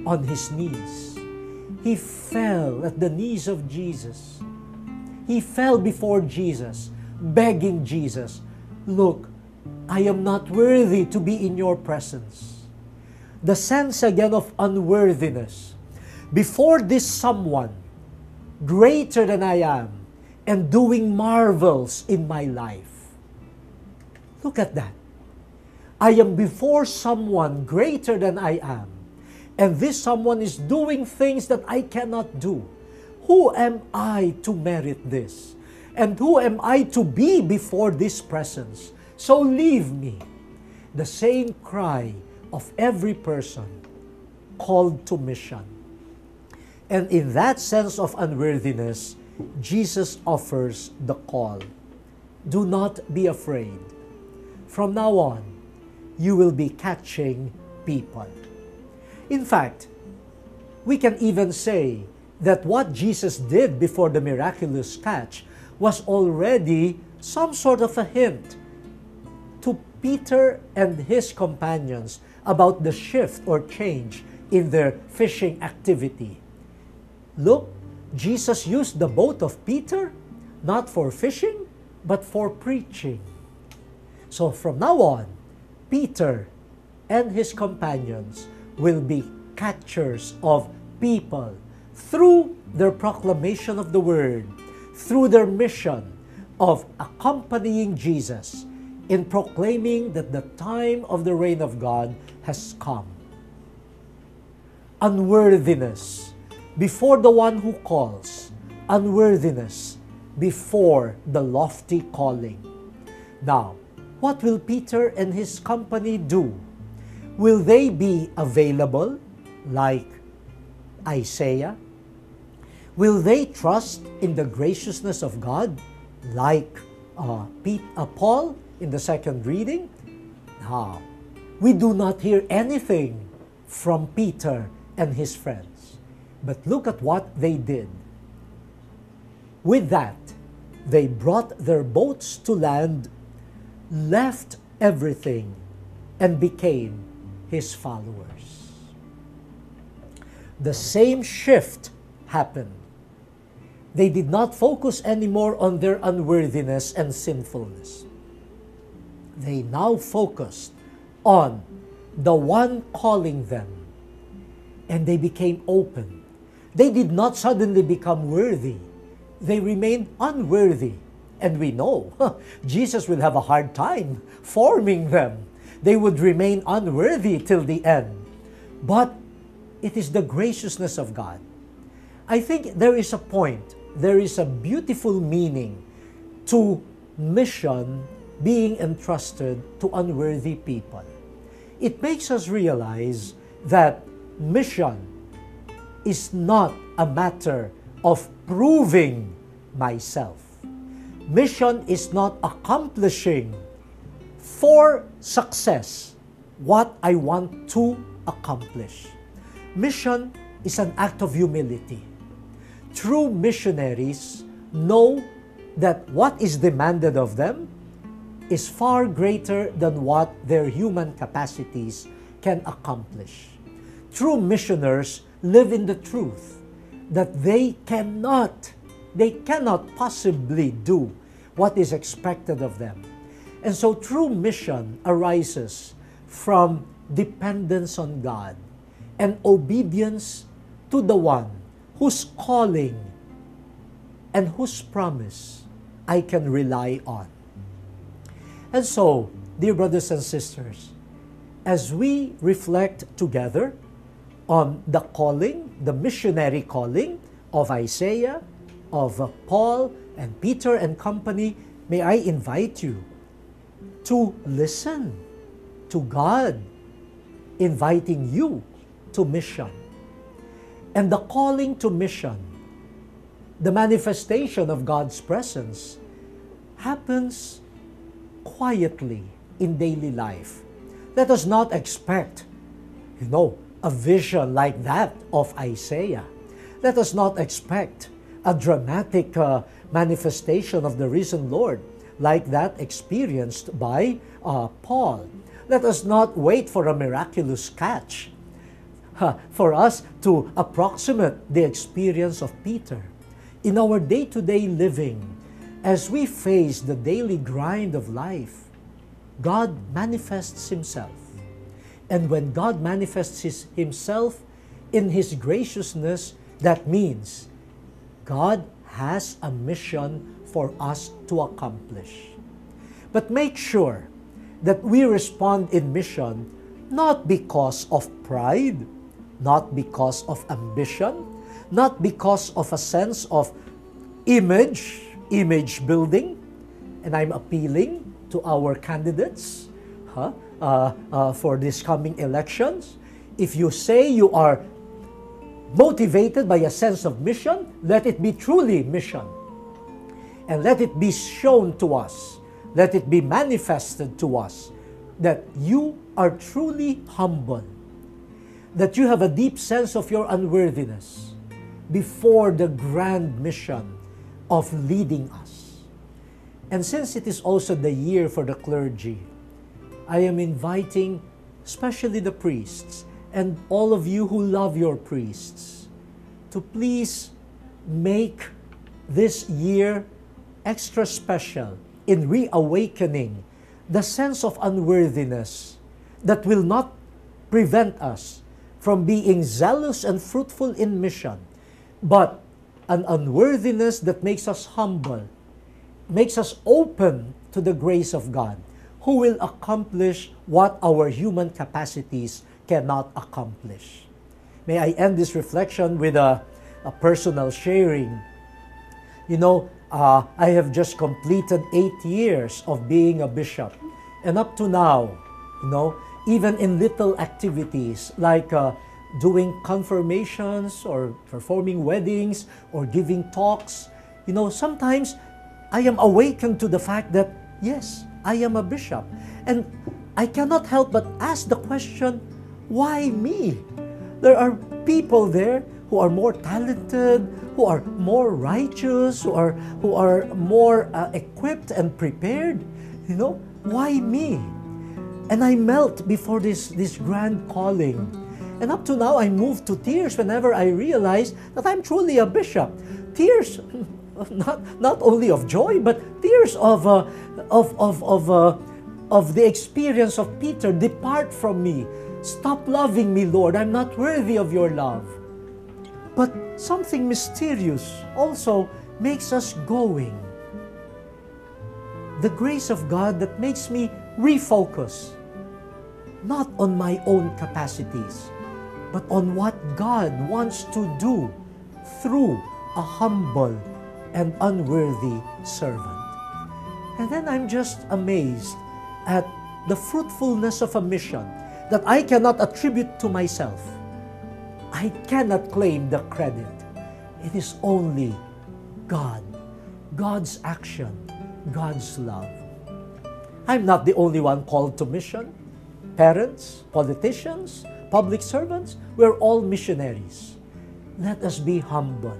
on his knees. He fell at the knees of Jesus. He fell before Jesus, begging Jesus, "Look, I am not worthy to be in your presence." The sense again of unworthiness. Before this someone greater than I am and doing marvels in my life. Look at that. I am before someone greater than I am, and this someone is doing things that I cannot do. Who am I to merit this? And who am I to be before this presence? So leave me. The same cry of every person called to mission. And in that sense of unworthiness, Jesus offers the call. Do not be afraid. From now on, you will be catching people. In fact, we can even say that what Jesus did before the miraculous catch was already some sort of a hint to Peter and his companions about the shift or change in their fishing activity. Look, Jesus used the boat of Peter not for fishing, but for preaching. So from now on, Peter and his companions will be catchers of people through their proclamation of the word, through their mission of accompanying Jesus in proclaiming that the time of the reign of God has come. Unworthiness before the one who calls, unworthiness before the lofty calling. Now, what will Peter and his company do? Will they be available like Isaiah? Will they trust in the graciousness of God like Paul in the second reading? Now, we do not hear anything from Peter and his friends. But look at what they did. With that, they brought their boats to land, left everything, and became his followers. The same shift happened. They did not focus anymore on their unworthiness and sinfulness. They now focused on the one calling them, and they became open. They did not suddenly become worthy. They remained unworthy. And we know Jesus will have a hard time forming them. They would remain unworthy till the end. But it is the graciousness of God. I think there is a point, there is a beautiful meaning to mission being entrusted to unworthy people. It makes us realize that mission is not a matter of proving myself. Mission is not accomplishing for success what I want to accomplish. Mission is an act of humility. True missionaries know that what is demanded of them is far greater than what their human capacities can accomplish. True missioners live in the truth that they cannot possibly do what is expected of them. And so true mission arises from dependence on God and obedience to the one whose calling and whose promise I can rely on. And so, dear brothers and sisters, as we reflect together on the calling, the missionary calling of Isaiah, of Paul and Peter and company, may I invite you to listen to God inviting you to mission. And the calling to mission, the manifestation of God's presence, happens quietly in daily life. Let us not expect, a vision like that of Isaiah. Let us not expect a dramatic manifestation of the risen Lord like that experienced by Paul. Let us not wait for a miraculous catch. for us to approximate the experience of Peter. In our day-to-day living, as we face the daily grind of life, God manifests Himself. And when God manifests Himself in His graciousness, that means God has a mission for us to accomplish. But make sure that we respond in mission not because of pride, not because of ambition, not because of a sense of image building. And I'm appealing to our candidates for these coming elections. If you say you are motivated by a sense of mission, let it be truly mission. And let it be shown to us, let it be manifested to us that you are truly humble, that you have a deep sense of your unworthiness before the grand mission of leading us. And since it is also the year for the clergy, I am inviting especially the priests and all of you who love your priests to please make this year extra special in reawakening the sense of unworthiness that will not prevent us from being zealous and fruitful in mission, but an unworthiness that makes us humble, makes us open to the grace of God, who will accomplish what our human capacities cannot accomplish. May I end this reflection with a personal sharing. You know, I have just completed 8 years of being a bishop. And up to now, you know, even in little activities like doing confirmations or performing weddings or giving talks, you know, sometimes I am awakened to the fact that, yes, I am a bishop. And I cannot help but ask the question, why me? There are people there who are more talented, who are more righteous, who are more equipped and prepared. You know, why me? And I melt before this grand calling. And up to now, I move to tears whenever I realize that I'm truly a bishop. Tears, not only of joy, but tears of the experience of Peter. Depart from me. Stop loving me, Lord. I'm not worthy of your love. But something mysterious also makes us going. The grace of God that makes me refocus, not on my own capacities, but on what God wants to do through a humble and unworthy servant. And then I'm just amazed at the fruitfulness of a mission that I cannot attribute to myself. I cannot claim the credit. It is only God, God's action, God's love. I'm not the only one called to mission. Parents, politicians, public servants, we're all missionaries. Let us be humble.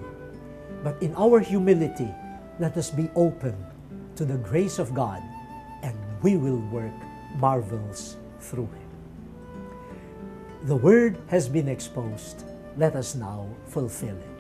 But in our humility, let us be open to the grace of God, and we will work marvels through Him. The word has been exposed. Let us now fulfill it.